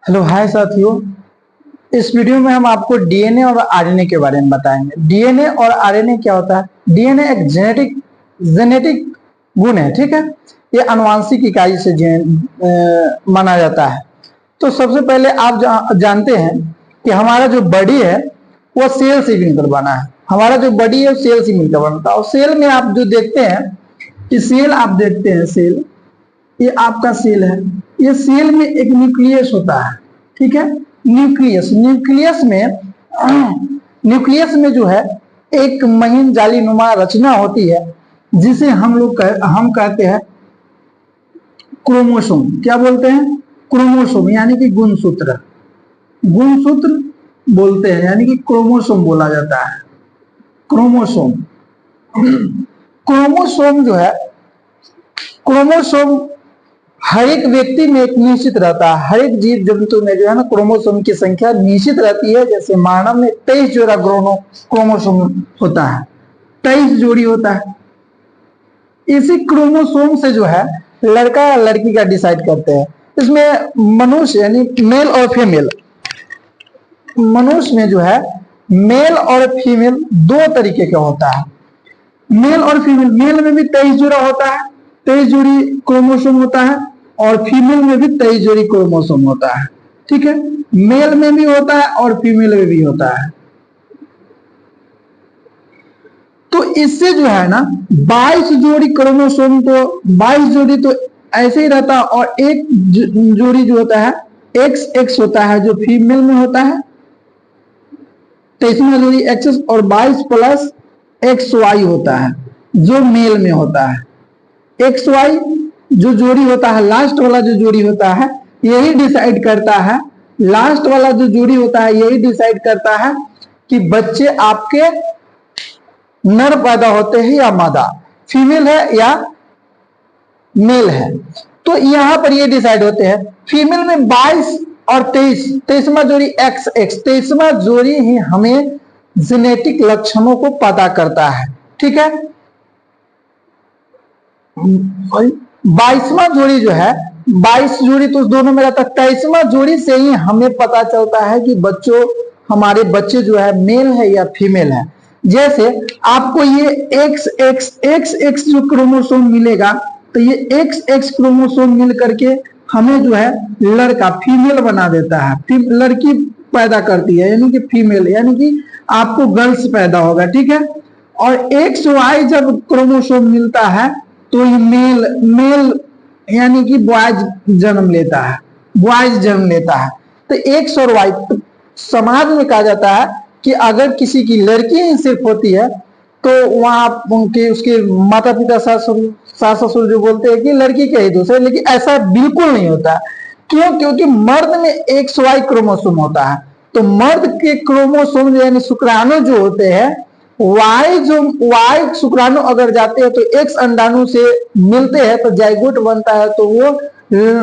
Hello hi साथियों। इस video में हम आपको डीएनए और आरएनए के बारे में बताएंगे। डीएनए और आरएनए क्या होता है? डीएनए एक जेनेटिक गुण है, ठीक है। ये आनुवांशिक इकाई से माना जाता है। तो सबसे पहले आप जानते हैं कि हमारा जो बॉडी है वो सेल से मिलकर बना है। हमारा जो बॉडी है सेल से मिलकर बनता है। और सेल में आप जो देखते हैं कि सेल आप देखते हैं, सेल ये आपका सेल है। ये सेल में एक न्यूक्लियस होता है, ठीक है। न्यूक्लियस में जो है एक महीन जालीनुमा रचना होती है जिसे हम कहते हैं क्रोमोसोम। क्या बोलते हैं? क्रोमोसोम यानी कि गुणसूत्र। गुणसूत्र बोलते हैं यानी कि क्रोमोसोम बोला जाता है। क्रोमोसोम क्रोमोसोम जो है, क्रोमोसोम हर एक व्यक्ति में एक निश्चित रहता है। हर एक जीव जंतु में जो है ना क्रोमोसोम की संख्या निश्चित रहती है। जैसे मानव में 23 जोड़ा क्रोमोसोम होता है, 23 जोड़ी होता है। इसी क्रोमोसोम से जो है लड़का या लड़की का डिसाइड करते हैं। इसमें मनुष्य यानी मेल और फीमेल, मनुष्य में जो है मेल और फीमेल दो तरीके का होता है। मेल और फीमेल, मेल में भी 23 जोड़ा होता है, 23 जोड़ी क्रोमोसोम होता है। और फीमेल में भी 23 जोड़ी क्रोमोसोम होता है, ठीक है। मेल में भी होता है और फीमेल में भी होता है। तो इससे जो है ना 22 जोड़ी क्रोमोसोम, तो 22 जोड़ी तो ऐसे ही रहता है। और एक जोड़ी जो होता है XX होता है जो फीमेल में होता है, 23वां जोड़ी XX, और 22 प्लस XY होता है जो मेल में होता है। XY जो जोड़ी होता है, लास्ट वाला जो जोड़ी होता है यही डिसाइड करता है, लास्ट वाला जो जोड़ी होता है यही डिसाइड करता है कि बच्चे आपके नर पैदा होते हैं या मादा, फीमेल है या मेल है। तो यहां पर ये डिसाइड होते हैं। फीमेल में 22 और 23, 23वां जोड़ी XX, 23वां जोड़ी ही हमें जेनेटिक लक्षणों को पता करता है, ठीक है। 22वां जोड़ी जो है, 22 जोड़ी तो दोनों में रहता है, 23वां जोड़ी से ही हमें पता चलता है कि हमारे बच्चे जो है मेल है या फीमेल है। जैसे आपको ये XX जो क्रोमोसोम मिलेगा, तो ये XX क्रोमोसोम मिल करके हमें जो है लड़का, फीमेल बना देता है। लड़की पैदा करती है यानी कि फीमेल, यानी कि आपको गर्ल्स पैदा होगा, ठीक है। और XY जब क्रोमोसोम मिलता है तो ये मेल यानी कि बॉयज जन्म लेता है, बॉयज जन्म लेता है। तो X और Y, तो समाज में कहा जाता है कि अगर किसी की लड़की ही सिर्फ होती है तो वहां उनके उसके माता पिता सास ससुर जो बोलते हैं कि लड़की के ही दोष है। लेकिन ऐसा बिल्कुल नहीं होता। क्यों? क्योंकि मर्द में XY क्रोमोसोम होता है। तो मर्द के क्रोमोसोम यानी शुक्राणु जो होते हैं, वाई शुक्राणु अगर जाते हैं तो एक्स अंडाणु से मिलते हैं तो जाइगोट बनता है, तो वो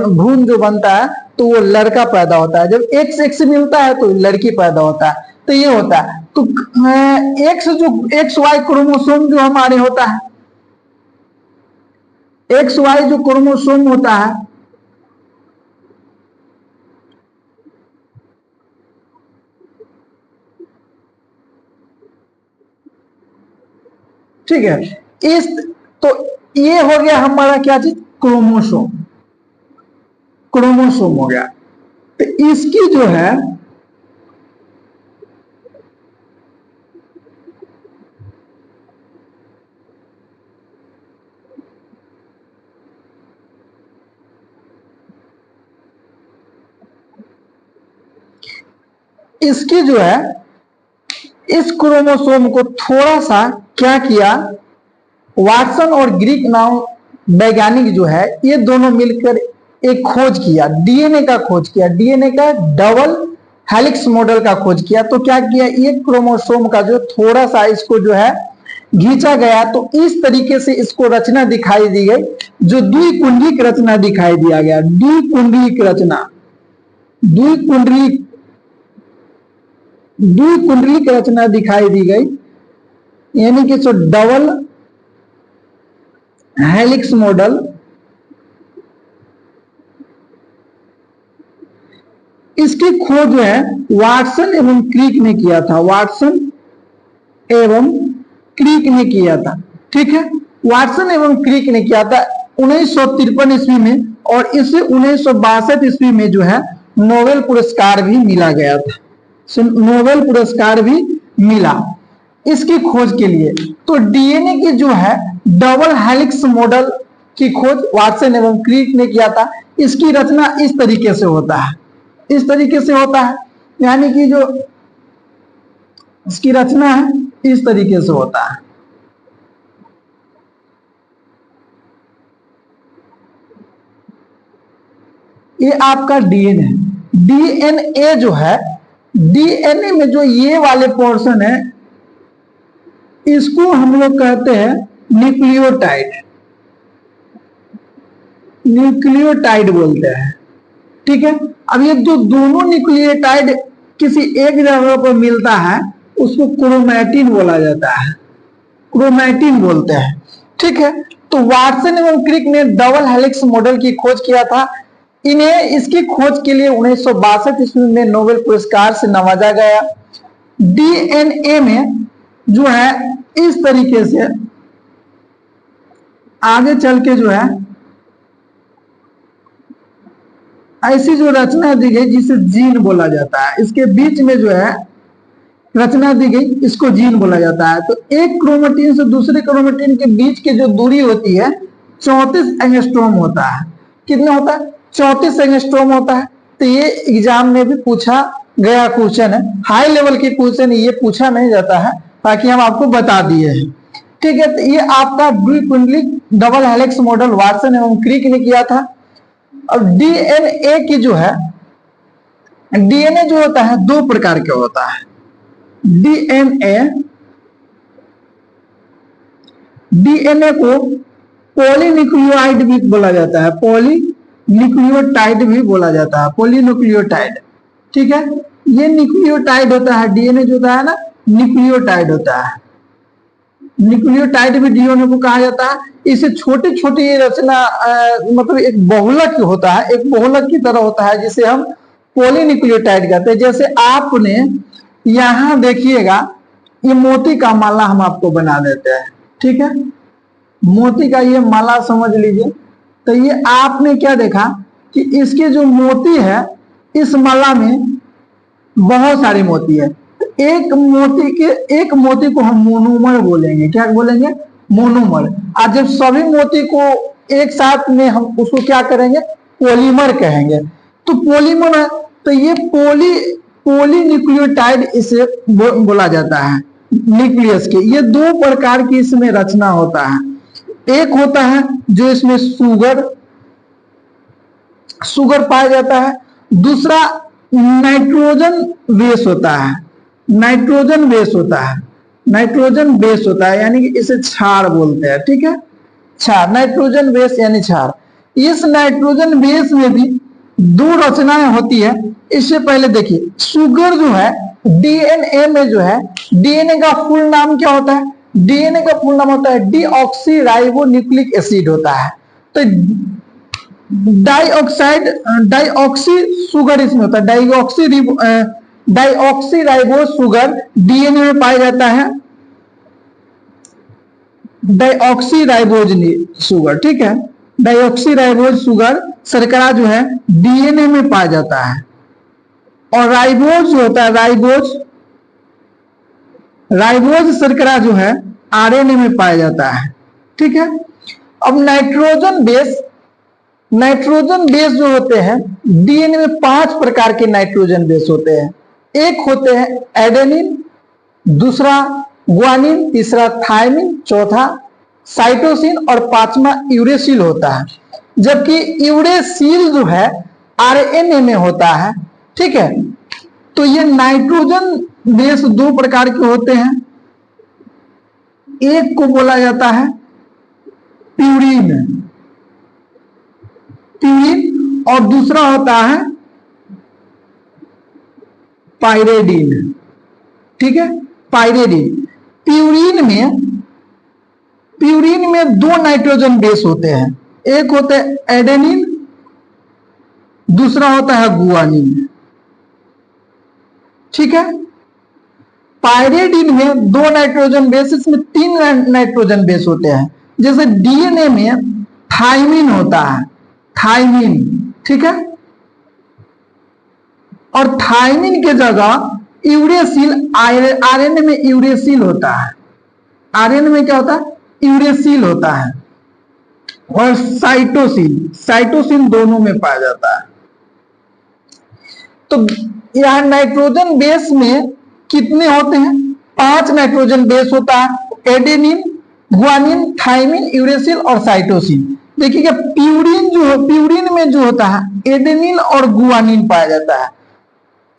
भ्रूण जो बनता है तो वो लड़का पैदा होता है। जब एक्स से मिलता है तो लड़की पैदा होता है। तो ये होता है। तो एक्स वाई क्रोमोसोम जो हमारे होता है, एक्स वाई जो क्रोमोसोम होता है, ठीक है। इस तो ये हो गया हमारा क्या चीज? क्रोमोसोम। क्रोमोसोम हो गया। तो इसकी जो है इसकी जो है इस क्रोमोसोम को थोड़ा सा क्या किया, वाटसन और ग्रीक नाम वैज्ञानिक जो है ये दोनों मिलकर एक खोज किया, डीएनए का खोज किया, डीएनए का डबल हेलिक्स मॉडल का खोज किया। तो क्या किया, एक क्रोमोसोम का जो थोड़ा सा इसको जो है खींचा गया तो इस तरीके से इसको रचना दिखाई दी गई, जो द्विकुंडलिक रचना दिखाई दिया गया। द्विकुंडलिक रचना, द्विकुंडलिक द्विकुंडलिक रचना दिखाई दी गई, यानी कि जो डबल हेलिक्स मॉडल इसकी खोज जो है वाटसन एवं क्रिक ने किया था, वाटसन एवं क्रिक ने किया था। ठीक है, वाटसन एवं क्रिक ने किया था 1953 ईस्वी में, और इसे 1962 ईस्वी में जो है नोबेल पुरस्कार भी मिला गया था, नोबेल पुरस्कार भी मिला इसकी खोज के लिए। तो डीएनए की जो है डबल हेलिक्स मॉडल की खोज वाटसन एवं क्रिक ने किया था। इसकी रचना इस तरीके से होता है, इस तरीके से होता है, यानी कि जो इसकी रचना है इस तरीके से होता है। ये आपका डीएनए है। डीएनए जो है, डीएनए में जो ये वाले पोर्शन है इसको हम लोग कहते हैं न्यूक्लियोटाइड, न्यूक्लियोटाइड बोलते हैं। ठीक है, अब ये जो दोनों न्यूक्लियोटाइड किसी एक जगह पर मिलता है उसको क्रोमैटिन बोला जाता है, क्रोमैटिन बोलते हैं। ठीक है, तो वाटसन एवं क्रिक ने डबल हेलिक्स मॉडल की खोज किया था। इन्हें इसकी खोज के लिए 1962 ईस्वी में नोबेल पुरस्कार से नवाजा गया। डीएनए में जो है इस तरीके से आगे चल के जो है ऐसी जो रचना दी गई जिसे जीन बोला जाता है, इसके बीच में जो है रचना दी गई इसको जीन बोला जाता है। तो एक क्रोमेटिन से दूसरे क्रोमेटिन के बीच की जो दूरी होती है 34 एंगस्ट्रॉम होता है। कितना होता है? 34 एंगस्ट्रॉम होता है। तो ये एग्जाम में भी पूछा गया क्वेश्चन है, हाई लेवल के क्वेश्चन ये पूछा नहीं जाता है, ताकि हम आपको बता दिए हैं। ठीक है, तो ये आपका द्विकुंडली डबल हेलिक्स मॉडल वाटसन एवं क्रिक ने किया था। और डीएनए की जो है, डीएनए जो होता है दो प्रकार का होता है। डीएनए को पॉलीन्यूक्लियोटाइड भी बोला जाता है, पॉलीन्यूक्लियोटाइड भी बोला जाता है, पॉलीन्यूक्लियोटाइड। ठीक है, ये न्यूक्लियोटाइड होता है, डीएनए जो होता है ना न्यूक्लियोटाइड होता है। न्यूक्लियोटाइड भी डीएनए को कहा जाता है। इसे छोटे छोटे ये रचना मतलब एक बहुलक होता है, एक बहुलक की तरह होता है जिसे हम पॉलीन्यूक्लियोटाइड कहते हैं। जैसे आपने यहां देखिएगा ये मोती का माला हम आपको बना देते हैं। ठीक है, मोती का ये माला समझ लीजिए। तो ये आपने क्या देखा कि इसके जो मोती है इस माला में बहुत सारे मोती है। एक मोती को हम मोनोमर बोलेंगे। क्या बोलेंगे? मोनोमर। और जब सभी मोती को एक साथ में हम उसको क्या करेंगे? पॉलीमर कहेंगे। तो पॉलीमर है, तो ये पॉलीन्यूक्लियोटाइड इसे बोला जाता है। न्यूक्लियस के ये दो प्रकार की इसमें रचना होता है। एक होता है जो इसमें शुगर पाया जाता है, दूसरा नाइट्रोजन बेस होता है, नाइट्रोजन बेस होता है, नाइट्रोजन बेस होता है, यानी कि इसे क्षार बोलते हैं। ठीक है, क्षार, नाइट्रोजन बेस यानी क्षार। इस नाइट्रोजन बेस में भी दो रचनाएं होती है। इससे पहले देखिए, शुगर जो है डीएनए में जो है, डीएनए का फुल नाम क्या होता है? डीएनए का फुल नाम होता है डीऑक्सी राइबो न्यूक्लिक एसिड होता है। तो डाइऑक्सी शुगर इसमें होता है, डाइऑक्सी राइबोज शुगर डीएनए में पाया जाता है, डाइऑक्सी राइबोज शुगर। ठीक है, डाइऑक्सी राइबोज शुगर शर्करा जो है डीएनए में पाया जाता है। और राइबोज जो होता है, राइबोज शर्करा जो है आरएनए में पाया जाता है। ठीक है, अब नाइट्रोजन बेस जो होते हैं डीएनए में 5 प्रकार के नाइट्रोजन बेस होते हैं। एक होते हैं एडेनिन, दूसरा ग्वानिन, तीसरा थायमिन, चौथा साइटोसिन और पांचवा यूरेसिल होता है। जबकि यूरेसिल जो है आरएनए में होता है। ठीक है, तो ये नाइट्रोजन बेस दो प्रकार के होते हैं। एक को बोला जाता है प्यूरिन और दूसरा होता है पाइरेडिन। ठीक है, पाइरेडिन। प्यूरिन में 2 नाइट्रोजन बेस होते हैं। एक होता है एडेनिन, दूसरा होता है गुआनिन। ठीक है। पायरेडिन में 2 नाइट्रोजन बेस, इसमें 3 नाइट्रोजन बेस होते हैं। जैसे डीएनए में थाइमिन होता है, थाइमिन, ठीक है, और थाइमिन के जगह यूरेसिल, आरएनए में यूरेसिल होता है, आरएनए में क्या होता है, यूरेसिल होता है, और साइटोसिन, साइटोसिन दोनों में पाया जाता है। तो यहां नाइट्रोजन बेस में कितने होते हैं, 5 नाइट्रोजन बेस होता है, एडेनिन, गुआनिन, थाइमिन, यूरेसिल और साइटोसिन। देखिएगा प्यूरिन जो है, प्यूरिन में जो होता है एडेनिन और गुआनिन पाया जाता है,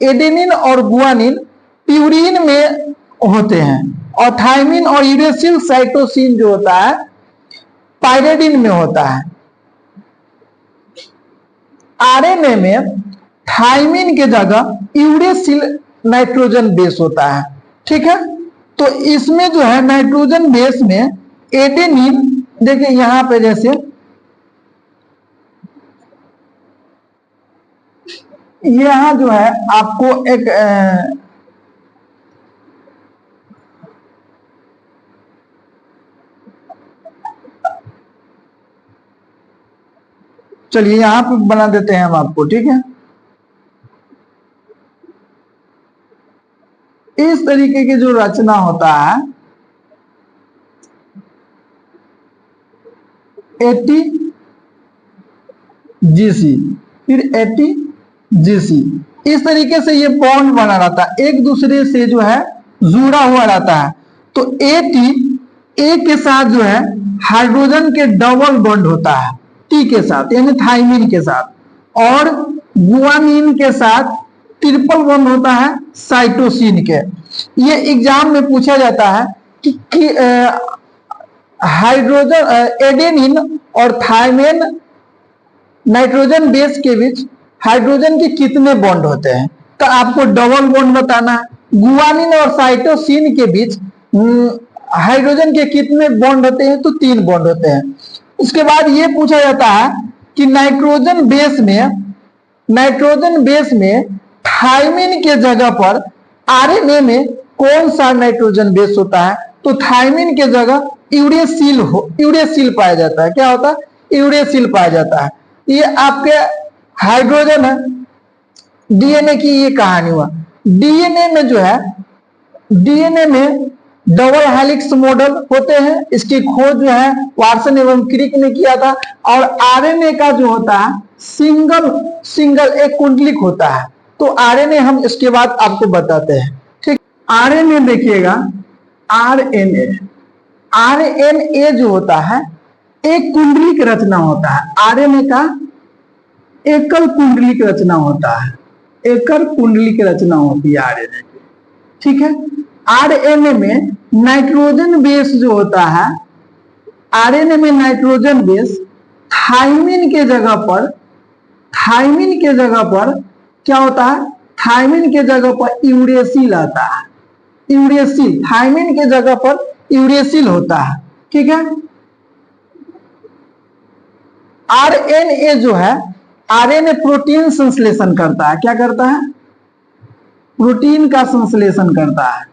एडेनिन और गुआनिन प्यूरिन में होते हैं, और थाइमिन और यूरेसिल, साइटोसिन जो होता है पायरेडिन में होता है। आरएनए में थाइमिन के जगह यूरेसिल नाइट्रोजन बेस होता है, ठीक है। तो इसमें जो है नाइट्रोजन बेस में एडेनिन, देखिए यहां पे जैसे यहां जो है आपको एक चलिए यहां पे बना देते हैं हम आपको, ठीक है। इस तरीके की जो रचना होता है, ATGC, फिर ATGC, इस तरीके से ये बॉन्ड बना रहता है, एक दूसरे से जो है जुड़ा हुआ रहता है। तो ए के साथ जो है हाइड्रोजन के डबल बॉन्ड होता है टी के साथ, यानी थाइमिन के साथ, और गुआनिन के साथ ट्रिपल बॉन्ड होता है साइटोसिन के। ये एग्जाम में पूछा जाता है कि हाइड्रोजन, एडेनिन और थाइमिन नाइट्रोजन बेस के बीच हाइड्रोजन के कितने बॉन्ड होते हैं, तो आपको डबल बॉन्ड बताना है। गुआनिन और साइटोसिन के बीच हाइड्रोजन के कितने बॉन्ड होते हैं, तो 3 बॉन्ड होते हैं। उसके बाद ये पूछा जाता है कि नाइट्रोजन बेस में थाइमिन के जगह पर आरएनए में कौन सा नाइट्रोजन बेस होता है, तो थाइमिन के जगह यूरेसिल पाया जाता है। क्या होता है, यूरेसिल पाया जाता है। ये आपके हाइड्रोजन है, डीएनए की ये कहानी हुआ। डीएनए में जो है, डीएनए में डबल हेलिक्स मॉडल होते हैं, इसकी खोज जो है वाटसन एवं क्रिक ने किया था। और आरएनए का जो होता है सिंगल एक कुंडलिक होता है। तो आरएनए हम इसके बाद आपको बताते हैं, ठीक। आरएनए देखिएगा, आरएनए जो होता है एक कुंडलिक रचना होता है, आरएनए का एकल कुंडलिक रचना होता है, एकल कुंडलिक रचना होती है आरएनए की, ठीक है। आरएनए में नाइट्रोजन बेस जो होता है, आरएनए में नाइट्रोजन बेस थाइमिन के जगह पर क्या होता है, थाइमिन के जगह पर यूरेसिल आता है, यूरेसिल, थाइमिन के जगह पर यूरेसिल होता है, ठीक है। आरएनए जो है, आरएनए प्रोटीन संश्लेषण करता है, क्या करता है, प्रोटीन का संश्लेषण करता है।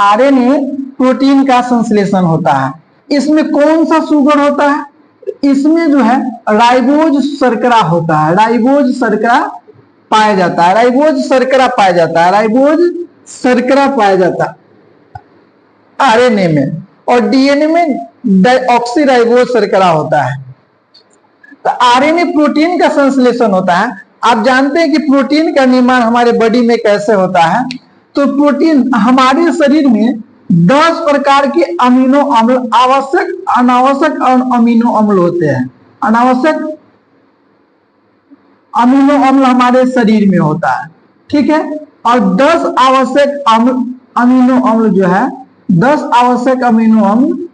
आरएनए प्रोटीन का संश्लेषण होता है। इसमें कौन सा शुगर होता है, इसमें जो है राइबोज शर्करा होता है, राइबोज शर्करा पाया जाता है, राइबोज शर्करा पाया जाता है, राइबोज शर्करा पाया जाता है आरएनए में। और डीएनए में डीऑक्सीराइबोज शर्करा होता है। तो आरएनए प्रोटीन का संश्लेषण होता है। आप जानते हैं कि प्रोटीन का निर्माण हमारे बॉडी में कैसे होता है। तो प्रोटीन हमारे शरीर में 10 प्रकार के अमीनो अम्ल, आवश्यक अनावश्यक अमीनो अम्ल होते हैं। अनावश्यक अमीनो अम्ल हमारे शरीर में होता है, ठीक है। और 10 आवश्यक अमीनो अम्ल जो है, 10 आवश्यक अमीनो अम्ल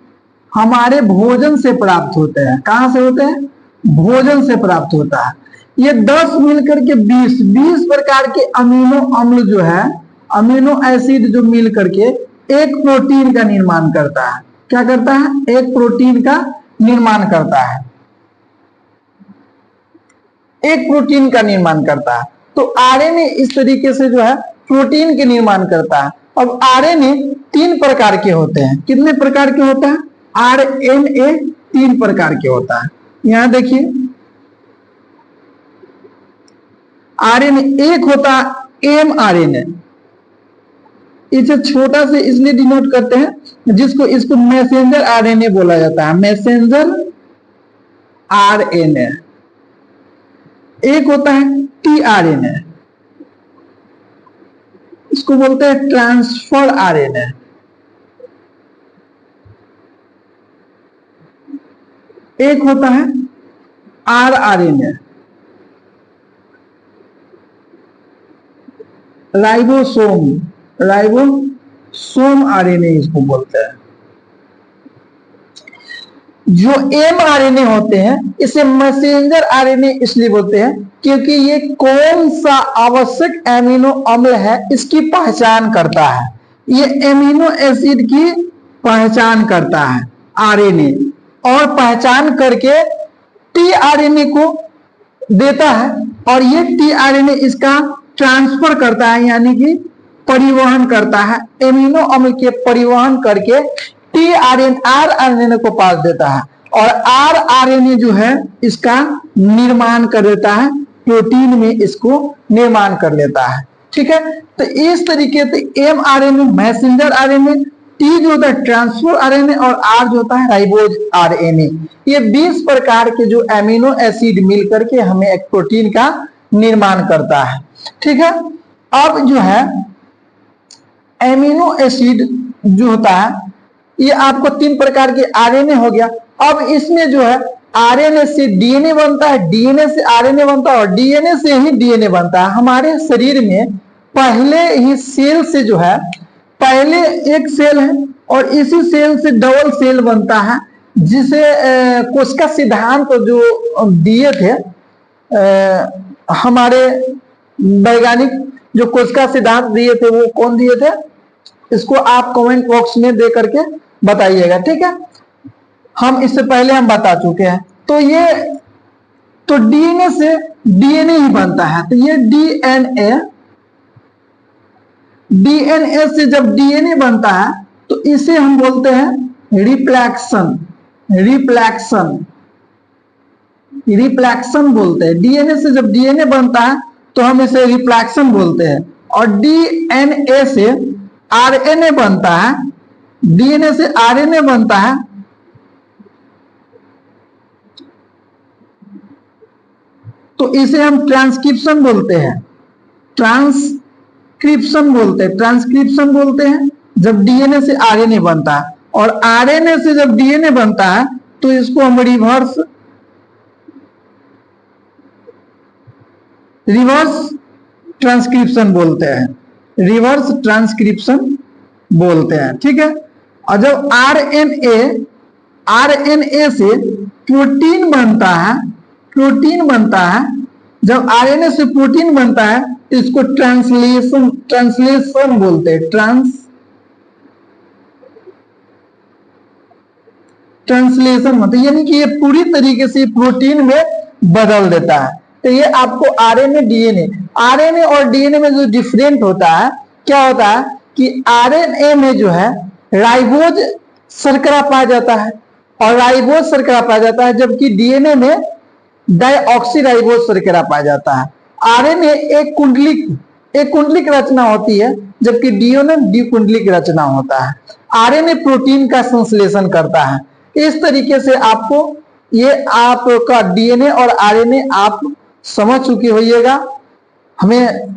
हमारे भोजन से प्राप्त होते हैं। कहां से होते हैं, भोजन से प्राप्त होता है। ये 10 मिलकर के 20 प्रकार के अमीनो अम्ल जो है, अमीनो एसिड जो मिल करके एक प्रोटीन का निर्माण करता है। क्या करता है, एक प्रोटीन का निर्माण करता है। एक प्रोटीन का निर्माण करता है। तो आरएनए इस तरीके से जो है प्रोटीन के निर्माण करता है। अब आरएनए 3 प्रकार के होते हैं। कितने प्रकार के होता है? आरएनए 3 प्रकार के होता है। यहां देखिए आरएनए एक होता है एमआरएनए, इसे छोटा से इसलिए डिनोट करते हैं जिसको इसको मैसेंजर आरएनए बोला जाता है, मैसेंजर आरएनए। एक होता है टीआरएनए, इसको बोलते हैं ट्रांसफर आरएनए। एक होता है आरआरएनए, राइबोसोम आरएनए इसको बोलते हैं। जो एमआरएनए होते हैं इसे मैसेंजर आरएनए इसलिए बोलते हैं क्योंकि ये कौन सा आवश्यक एमिनो अम्ल है इसकी पहचान करता है। ये एमिनो एसिड की पहचान करता है आरएनए, और पहचान करके टीआरएनए को देता है, और ये टीआरएनए इसका ट्रांसफर करता है, यानी कि परिवहन करता है। एमिनो अम्ल के परिवहन करके आरएनए को पास देता है, और आरआरएनए जो है इसका निर्माण कर देता है, प्रोटीन में इसको निर्माण कर लेता है। ठीक है, तो इस तरीके से एमआरएनए मैसेंजर आरएनए, टी जो होता है ट्रांसफर आरएनए, और आर जो होता है राइबोज आरएनए। ये 20 प्रकार के जो एमिनो एसिड मिलकर के हमें एक प्रोटीन का निर्माण करता है। ठीक है, अब जो है एमिनो एसिड जो होता है ये आपको 3 प्रकार के आरएनए हो गया। अब इसमें जो है आरएनए से डीएनए बनता है, डीएनए से आरएनए बनता है, और डीएनए से ही डीएनए बनता है। हमारे शरीर में पहले ही सेल से जो है, पहले एक सेल है और इसी सेल से डबल सेल बनता है, जिसे कोशिका सिद्धांत जो दिए थे हमारे वैज्ञानिक, जो कोशिका सिद्धांत दिए थे वो कौन दिए थे, इसको आप कमेंट बॉक्स में दे करके बताइएगा। ठीक है, हम इससे पहले हम बता चुके हैं। तो ये तो डीएनए से डीएनए ही बनता है, तो ये डीएनए से जब डीएनए बनता है तो इसे हम बोलते हैं रिप्लेक्शन बोलते हैं। डीएनए से जब डीएनए बनता है तो हम इसे रिप्लेक्शन बोलते हैं, और डीएनए से आरएनए बनता है, डीएनए से आरएनए बनता है तो इसे हम ट्रांसक्रिप्शन बोलते हैं, ट्रांसक्रिप्शन बोलते हैं जब डीएनए से आरएनए बनता है। और आरएनए से जब डीएनए बनता है तो इसको हम रिवर्स ट्रांसक्रिप्शन बोलते हैं, रिवर्स ट्रांसक्रिप्शन बोलते हैं। ठीक है, और जब आरएनए से प्रोटीन बनता है, जब आरएनए से प्रोटीन बनता है तो इसको ट्रांसलेशन बोलते हैं, ट्रांसलेशन मतलब यानी कि ये पूरी तरीके से प्रोटीन में बदल देता है। तो ये आपको आरएनए और डीएनए में जो डिफरेंट होता है, क्या होता है कि आरएनए में जो है राइबोज शर्करा पाया जाता है, और राइबोज शर्करा पाया जाता है, जबकि डीएनए में डाइऑक्सीराइबोज शर्करा पाया जाता है। आरएनए एक कुंडलिक रचना होती है, जबकि डीएनए द्विकुंडलिक रचना होता है। आरएनए प्रोटीन का संश्लेषण करता है। इस तरीके से आपको ये आपका डीएनए और आरएनए आप समझ चुके होइएगा। हमें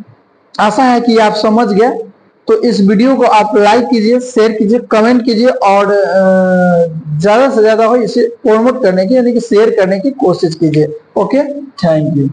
आशा है कि आप समझ गए। तो इस वीडियो को आप लाइक कीजिए, शेयर कीजिए, कमेंट कीजिए, और ज्यादा से ज्यादा हो इसे प्रमोट करने की यानी कि शेयर करने की कोशिश कीजिए। Okay, thank you.